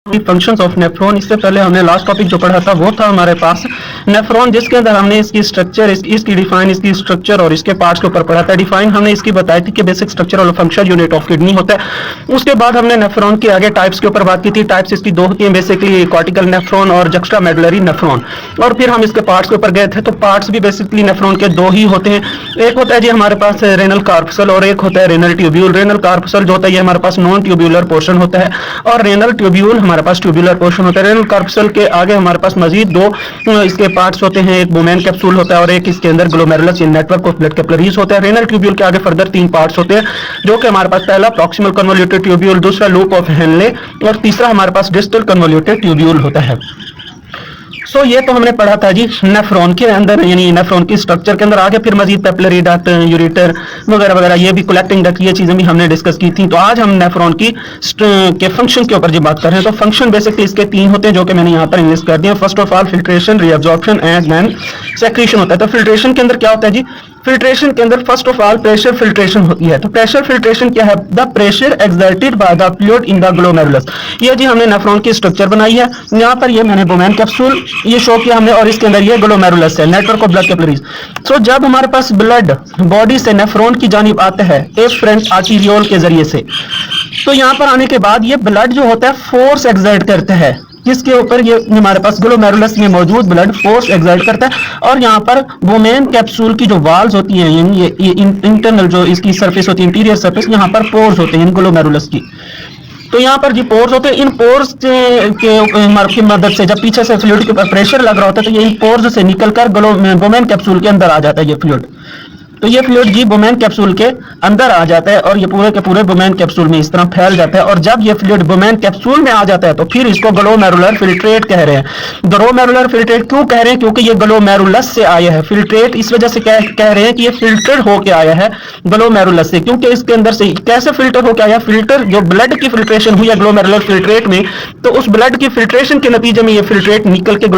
Functions of nephron. इससे पहले हमने लास्ट टॉपिक जो पढ़ा था वो था हमारे पास नेफ्रॉन, जिसके अंदर हमने इसकी स्ट्रक्चर, इसकी डिफाइन, इसकी स्ट्रक्चर और इसके पार्ट्स के ऊपर पढ़ा था। डिफाइन हमने इसकी बताई थी कि बेसिक स्ट्रक्चर और फंक्शन यूनिट ऑफ किडनी होता है। उसके बाद हमने नेफ्रॉन के आगे टाइप्स के ऊपर बात की थी। टाइप्स इसकी दो होती हैं बेसिकली, कॉर्टिकल नेफ्रॉन और जक्स्ट्रा मेडुलरी नेफ्रॉन। और फिर हम इसके पार्ट्स के ऊपर गए थे। तो पार्ट्स भी बेसिकली नेफ्रॉन के दो ही होते हैं। एक होता है जी हमारे पास रेनल कार्पसल और एक होता है रेनल ट्यूब्यूल। रेनल कार्पसल जो होता है ये हमारे पास नॉन ट्यूब्यूलर पोर्शन होता है और रेनल ट्यूब्यूल हमारे पास ट्यूब्यूलर पोर्शन होता है। रेनल कार्पसल के आगे हमारे पास मजीद दो इसके पार्ट्स होते हैं, एक बोमेन कैप्सूल होता है और एक इसके अंदर glomerulus network of blood capillaries होता है। रेनल ट्यूब्यूल के आगे फर्दर तीन पार्ट्स होते हैं, जो कि हमारे पास पहला प्रॉक्सिमल कन्वोल्यूटेड ट्यूब्यूल, दूसरा लूप ऑफ हेनले और तीसरा हमारे पास डिस्टल कन्वोल्यूटेड ट्यूब्यूल होता है। ये तो हमने पढ़ा था जी नेफ्रॉन के अंदर, यानी नेफ्रॉन की स्ट्रक्चर के अंदर। आगे फिर मजीद पेपिलरी डक्ट, यूरेटर वगैरह वगैरह, ये भी कलेक्टिंग डक्ट, ये चीजें भी हमने डिस्कस की थी। तो आज हम नेफ्रॉन के फंक्शन के ऊपर जो बात कर रहे हैं, तो फंक्शन बेसिकली इसके तीन होते हैं, जो कि मैंने यहाँ पर इंग्लिश कर दिया। First of all filtration, reabsorption and then secretion होता है। तो फिल्ट्रेशन के अंदर क्या होता है जी? फिल्ट्रेशन के अंदर first of all pressure filtration होती है। तो प्रेशर फिल्ट्रेशन क्या है? The pressure exerted by the fluid in the glomerulus. ये जी हमने नेफ्रॉन की स्ट्रक्चर बनाई है। यहाँ पर ये मैंने बोमेन कैप्सूल ये शो किया हमने, और इसके अंदर ये ग्लोमेरुलस है, नेटवर्क ऑफ ब्लड कैपिलरीज। जब हमारे पास ब्लड बॉडी से नेफ्रॉन की जानिब आता है एफरेंट आर्टीरियोल के जरिए से, तो यहाँ पर आने के बाद ये ब्लड जो होता है फोर्स एक्सर्ट करता है। किसके ऊपर? ये हमारे पास ग्लोमेरुलस में मौजूद ब्लड फोर्स एक्सर्ट करता है। और यहाँ पर बोमेन कैप्सूल की जो वाल्स होती हैं, यानी ये इंटरनल जो इसकी सरफेस होती है, इंटीरियर सरफेस, यहाँ पर पोर्स होते हैं ग्लोमेरुलस की। तो यहाँ पर जी पोर्स होते हैं। इन पोर्स की मदद से जब पीछे से फ्लूइड के ऊपर प्रेशर लग रहा होता है, तो ये इन पोर्स से निकलकर बोमेन कैप्सूल के अंदर आ जाता है ये फ्लूइड। तो ये फ्लूइड जी बोमेन कैप्सूल के अंदर आ जाता है और ये पूरे के पूरे बोमेन कैप्सूल में इस तरह फैल जाता है। और जब ये फ्लूइड बोमेन कैप्सूल में आ जाता है, तो फिर इसको ग्लोमेरुलर फिल्ट्रेट कह रहे हैं। ग्लोमेरुलर फिल्ट्रेट क्यों कह रहे हैं? क्योंकि ये ग्लोमेरुलस से आया है। फिल्ट्रेट इस वजह से कह रहे हैं कि ये फिल्टर होके आया है ग्लोमेरुलस से, क्योंकि इसके अंदर से कैसे फिल्टर होके आया? फिल्टर जो ब्लड की फिल्ट्रेशन हुई है ग्लोमेरुलर फिल्ट्रेट में, तो उस ब्लड की फिल्ट्रेशन के नतीजे में ये फिल्ट्रेट निकल के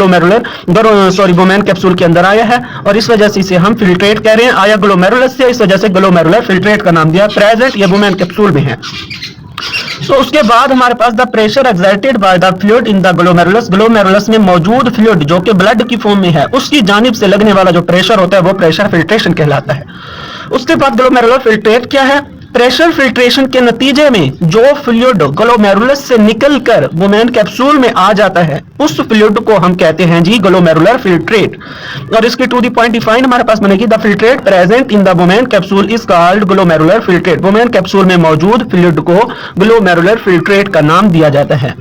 बोमेन कैप्सूल के अंदर आया है, और इस वजह से इसे हम फिल्ट्रेट कह रहे हैं। आया ग्लोमेरुलस से, इस वजह से ग्लोमेरुलर फिल्ट्रेट का नाम दिया। प्रेजेंट ये बोमेन कैप्सूल में है। तो उसके बाद हमारे पास the pressure exerted by the fluid in the glomerulus, glomerulus में मौजूद फ्लूइड जो कि ब्लड की फॉर्म में है, उसकी जानिब से लगने वाला जो प्रेशर होता है वो प्रेशर फिल्ट्रेशन कहलाता है। उसके बाद ग्लोमेरुलर फिल्ट्रेट क्या है? प्रेशर फिल्ट्रेशन के नतीजे में जो फ्लूइड ग्लोमेरुलस से निकलकर बोमेन कैप्सूल में आ जाता है, उस फ्लूइड को हम कहते हैं जी ग्लोमेरुलर फिल्ट्रेट। और इसकी टू द पॉइंट डिफाइन हमारे पास बनेगी, the filtrate present in the Bowman capsule is called glomerular filtrate. Bowman capsule में मौजूद फ्लूइड को ग्लोमेरुलर फिल्ट्रेट का नाम दिया जाता है।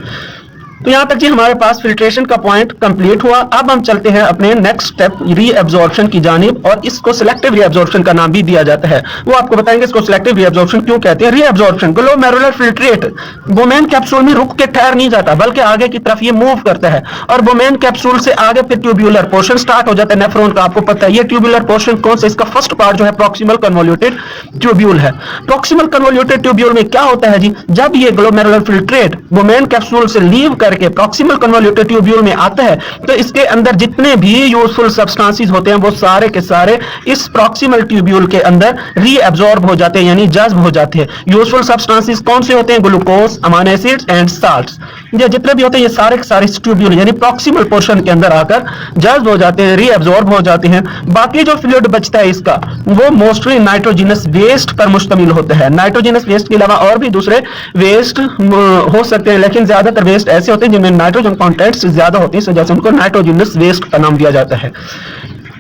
तो यहां तक जी हमारे पास फिल्ट्रेशन का पॉइंट कंप्लीट हुआ। अब हम चलते हैं अपने नेक्स्ट स्टेप रीअब्जॉर्प्शन की जानिब, और इसको सिलेक्टिव रीअब्जॉर्प्शन का नाम भी दिया जाता है। वो आपको बताएंगे इसको सिलेक्टिव रीअब्जॉर्प्शन क्यों कहते हैं। Reabsorption, glomerular filtrate Bowman capsule में रुक के ठहर नहीं जाता, बल्कि आगे की तरफ ये मूव करता है, और बोमेन कैप्सूल से आगे फिर ट्यूब्यूलर पोर्शन स्टार्ट हो जाता है नेफ्रॉन का। आपको पता है ये ट्यूब्यूलर पोर्शन कौन सा? इसका फर्स्ट पार्ट जो है प्रॉक्सिमल कन्वोल्यूटेड ट्यूब्यूल है। प्रॉक्सिमल कन्वोल्यूटेड ट्यूब्यूल में क्या होता है जी? जब ये ग्लोमेरुलर फिल्ट्रेट बोमेन कैप्सूल से लीव करके प्रॉक्सिमल कन्वोल्यूटेड ट्यूब्यूल में आता है, तो इसके अंदर जितने भी यूजफुल सब्सटेंसेस होते हैं वो सारे के सारे इस प्रॉक्सिमल ट्यूब्यूल के अंदर रीअब्सॉर्ब हो जाते हैं, यानी जज्ब हो जाते हैं। यूजफुल सब्सटेंसेस कौन से होते हैं? Glucose, amino acids and salts. ये जितने भी होते हैं ये सारे के सारे ट्यूब्यूल यानी प्रॉक्सिमल पोर्शन के अंदर आकर जज्ब हो जाते हैं, रीअब्सॉर्ब हो जाते हैं। बाकी जो फ्लूइड बचता है इसका, वो मोस्टली नाइट्रोजनस वेस्ट पर मुश्तमिल होता है। नाइट्रोजनस वेस्ट के अलावा और भी दूसरे वेस्ट हो सकते हैं, लेकिन ज्यादातर वेस्ट ऐसे होते हैं जिनमें नाइट्रोजन कंटेंट्स ज्यादा होती है, इस वजह से उनको नाइट्रोजनस वेस्ट का नाम दिया जाता है।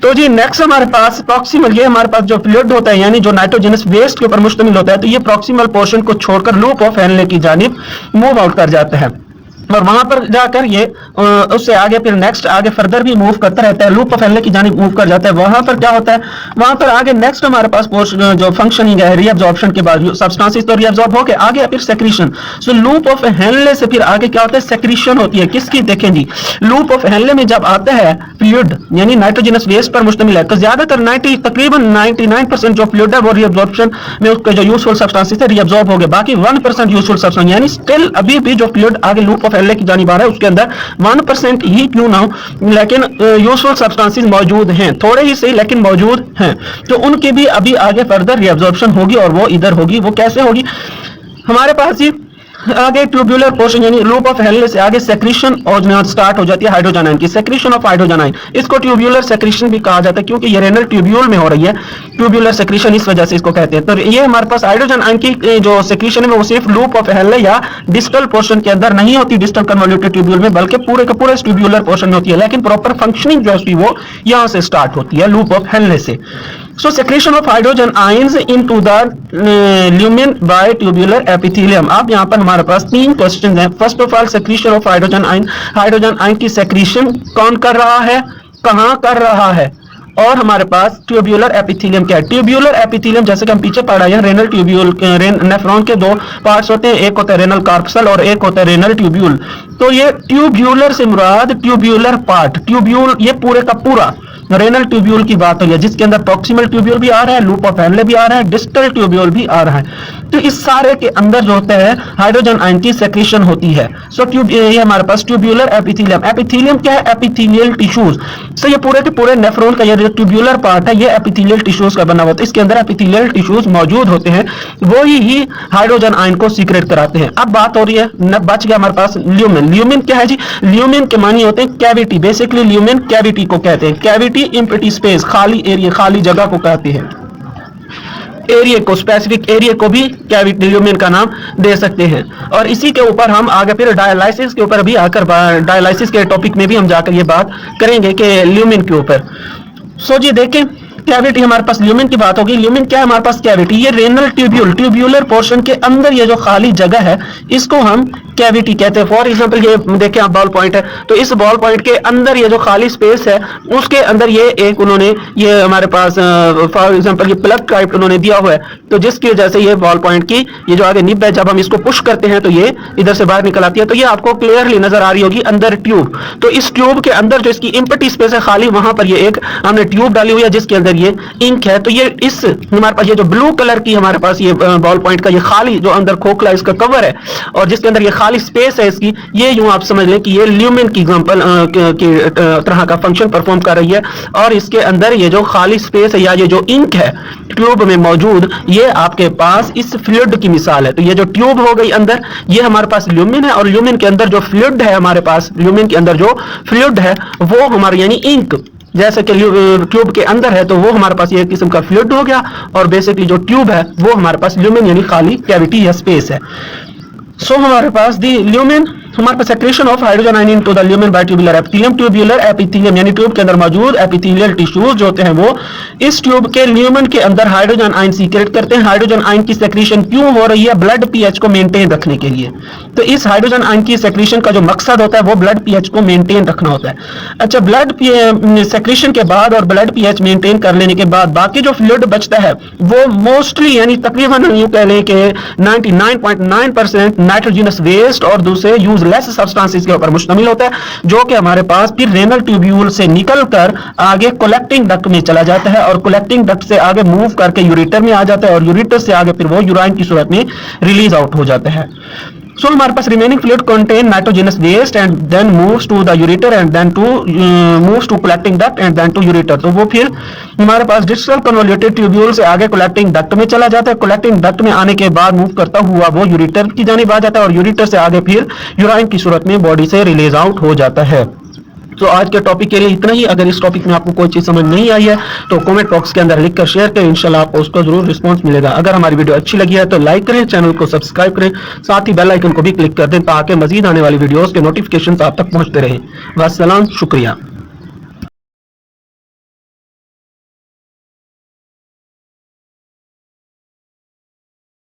तो जी नेक्स्ट हमारे पास प्रॉक्सिमल, ये हमारे पास जो फ्लूइड होता है यानी जो नाइट्रोजनस वेस्ट के ऊपर मुश्तमिल होता है, तो ये प्रॉक्सिमल पोर्शन को छोड़कर लूप ऑफ हेनले की जानिब मूव आउट कर जाता है, और वहां पर जाकर ये उससे आगे फिर नेक्स्ट आगे फर्दर भी मूव करता रहता है, लूप ऑफ हेनले की जानिब मूव कर जाता है। वहां पर क्या होता है? वहां पर आगे नेक्स्ट हमारे पास जो फंक्शनिंग है रीअब्जॉर्प्शन के बाद सब्सटेंसेस तो रीअब्जॉर्ब हो गए, आगे फिर secretion. So loop of Henle से फिर आगे क्या होता है? सेक्रीशन होती है। किसकी? देखें जी, लूप ऑफ हेनले में जब आता है फ्लूइड यानी नाइट्रोजनस वेस्ट पर मुश्तमिल है, तो ज्यादातर तकरीबन 99% जो फ्लूइड है वो रीअब्जॉर्प्शन में उसके जो यूजफुल सब्सटेंसेस है रीअब्जॉर्ब हो गए। बाकी 1% यूजफुल सब्सटेंस यानी स्टिल अभी भी जो फ्लूइड आगे लूप ऑफ हेनले की जानिब आ रहा है उसके अंदर 1% ही क्यों ना हो, लेकिन यूजफुल सब्सटेंसेस मौजूद हैं, थोड़े ही सही लेकिन मौजूद हैं। तो उनकी भी अभी आगे फर्दर रीअब्जॉर्प्शन होगी, और वो इधर होगी। वो कैसे होगी? हमारे पास ही आगे ट्यूब्यूलर पोर्शन यानी लूप ऑफ हेनले से आगे सेक्रीशन स्टार्ट हो जाती है हाइड्रोजन आयन की, सेक्रीशन ऑफ हाइड्रोजन आयन। इसको ट्यूब्यूलर सेक्रीशन भी कहा जाता है क्योंकि ये रेनल ट्यूब्यूल में हो रही है, ट्यूब्यूलर सेक्रीशन इस वजह से इसको कहते हैं। तो ये हमारे पास हाइड्रोजन आयन की जो सेक्रीशन है वो सिर्फ लूप ऑफ हेनले या डिस्टल पोर्शन के अंदर नहीं होती, डिस्टल कन्वोल्यूटेड ट्यूब्यूल में, बल्कि पूरे का पूरे ट्यूब्यूलर पोर्शन में होती है। लेकिन प्रॉपर फंक्शनिंग जो है वो यहां से स्टार्ट होती है लूप ऑफ हेनले से। So secretion of hydrogen ions into the lumen by tubular epithelium। अब यहाँ पर हमारे पास 3 क्वेश्चन हैं। First of all secretion of hydrogen ion, hydrogen ion की secretion कौन कर रहा है, कहाँ कर रहा है, और हमारे पास ट्यूब्यूलर एपिथेलियम क्या है। ट्यूब्यूलर एपिथेलियम जैसे कि हम पीछे पढ़ा है, रेनल ट्यूब्यूल, नेफ्रॉन के 2 पार्ट्स होते हैं, एक होता है रेनल कार्पसल और एक होता है रेनल ट्यूब्यूल। तो ये ट्यूब्यूलर से मुराद ट्यूब्यूलर पार्ट, ट्यूब्यूल ये पूरे का पूरा रेनल ट्यूब्यूल की बात हो रही है, जिसके अंदर प्रॉक्सिमल ट्यूब्यूल भी आ रहा है, लूप ऑफ हेनले भी आ रहा है, डिस्टल ट्यूब्यूल भी आ रहा है। तो इस सारे के अंदर जो होता है हाइड्रोजन आयन की सेक्रेशन होती है। सो ये हमारे पास ट्यूब्यूलर एपिथेलियम, एपिथेलियम क्या है, एपिथेलियल टिश्यूज। सो ये पूरे के पूरे नेफ्रॉन का ये जो ट्यूब्यूलर पार्ट है ये एपिथेलियल टिश्यूज का बना हुआ है, इसके अंदर एपिथेलियल टिश्यूज मौजूद होते हैं, वो ही हाइड्रोजन आयन को सीक्रेट कराते हैं। अब बात हो रही है, बच गया हमारे पास ल्यूमेन। ल्यूमेन क्या है जी, ल्यूमेन के मानी होते हैं कैविटी, बेसिकली ल्यूमेन कैविटी को कहते हैं, कैविटी एम्प्टी स्पेस, खाली एरिया, खाली जगह को कहते हैं। एरिया को, स्पेसिफिक एरिया को भी कैविटी ल्यूमेन का नाम दे सकते हैं। और इसी के ऊपर हम आगे फिर डायलाइसिस के ऊपर भी आकर, डायलाइसिस के टॉपिक में भी हम जाकर ये बात करेंगे कि ल्यूमेन के ऊपर। सो जी देखें, कैविटी हमारे पास ल्यूमेन की बात होगी। ल्यूमेन क्या है हमारे पास, कैविटी। ये रेनल ट्यूब्यूल, ट्यूब्यूलर पोर्शन के अंदर ये जो खाली जगह है इसको हम कैविटी कहते हैं। फॉर एग्जांपल ये देखें आप बॉल पॉइंट है, तो इस बॉल पॉइंट के अंदर ये जो खाली स्पेस है उसके अंदर ये एक उन्होंने ये हमारे पास फॉर एग्जांपल ये प्लग टाइप उन्होंने दिया हुआ है, तो जिसकी वजह से ये बॉल पॉइंट की ये जो आगे निब है, जब हम इसको पुश करते हैं तो ये इधर से बाहर निकल आती है। तो ये आपको क्लियरली नजर आ रही होगी अंदर ट्यूब। तो इस ट्यूब के अंदर जो इसकी एम्प्टी स्पेस है खाली, वहां पर ये एक हमने ट्यूब डाली हुई है जिसके अंदर ये इंक है। तो ये इस हमारे पास ये जो ब्लू कलर की हमारे पास ये बॉल पॉइंट का ये खाली जो अंदर खोखला इसका कवर है और जिसके अंदर ये खाली स्पेस है इसकी, ये यूं आप समझ लें कि ये ल्यूमेन की एग्जांपल की तरह का फंक्शन परफॉर्म कर रही है। और इसके अंदर ये जो खाली स्पेस है या ये जो इंक है ट्यूब में मौजूद, ये आपके पास इस फ्लूइड की मिसाल है। तो ये जो ट्यूब हो गई अंदर, ये हमारे पास ल्यूमेन है, और ल्यूमेन के अंदर जो फ्लूइड है हमारे पास, ल्यूमेन के अंदर जो फ्लूइड है वो हमारे यानी इंक जैसे कि ट्यूब के अंदर है, तो वो हमारे पास ये एक किस्म का फ्लूइड हो गया, और बेसिकली जो ट्यूब है वो हमारे पास ल्यूमेन यानी खाली कैविटी या स्पेस है। सो हमारे पास दी ल्यूमेन, हमारे पास secretion of hydrogen ion into the lumen by tubular epithelium. Tubular epithelium यानी ट्यूब के अंदर मौजूद एपिथेलियल टिश्यूज जो होते हैं वो इस ट्यूब के ल्यूमेन के अंदर हाइड्रोजन आयन सीक्रेट करते हैं। हाइड्रोजन आयन की सेक्रेशन क्यों हो रही है, ब्लड पीएच को मेंटेन रखने के लिए। तो इस हाइड्रोजन आयन की सेक्रेशन का जो मकसद होता है वो ब्लड पीएच को मेंटेन रखना होता है। अच्छा, ब्लड सेक्रेशन के बाद और ब्लड पीएच मेंटेन कर लेने के बाद बाकी जो फ्लूइड बचता है वो मोस्टली यानी तकरीबन यूं कह लें कि 99.9% नाइट्रोजनस वेस्ट और दूसरे यूजलेस सब्सटेंसेस के ऊपर मुश्तमिल होता है, जो कि हमारे पास फिर रेनल ट्यूब्यूल से निकलकर आगे कलेक्टिंग डक्ट में चला जाता है, और कलेक्टिंग डक्ट से आगे मूव करके यूरेटर में आ जाता है, और यूरेटर से आगे फिर वो यूराइन की सूरत में रिलीज आउट हो जाता है। So हमारे पास remaining fluid contain nitrogenous waste and then moves to the ureter and then to moves to collecting duct and then to ureter। तो वो फिर हमारे पास डिस्टल कन्वोल्यूटेड ट्यूब्यूल से आगे collecting duct में चला जाता है। collecting duct में आने के बाद मूव करता हुआ वो यूरेटर की जानिब आ जाता है, और यूरेटर से आगे फिर यूराइन की सूरत में बॉडी से रिलीज आउट हो जाता है। तो आज के टॉपिक के लिए इतना ही। अगर इस टॉपिक में आपको कोई चीज समझ नहीं आई है तो कमेंट बॉक्स के अंदर लिखकर शेयर करें, इंशाल्लाह आपको उसका जरूर रिस्पांस मिलेगा। अगर हमारी वीडियो अच्छी लगी है तो लाइक करें, चैनल को सब्सक्राइब करें, साथ ही बेल आइकन को भी क्लिक कर दें ताकि मजीद आने वाली वीडियोस के नोटिफिकेशन आप तक पहुंचते रहें। वस्सलाम, शुक्रिया।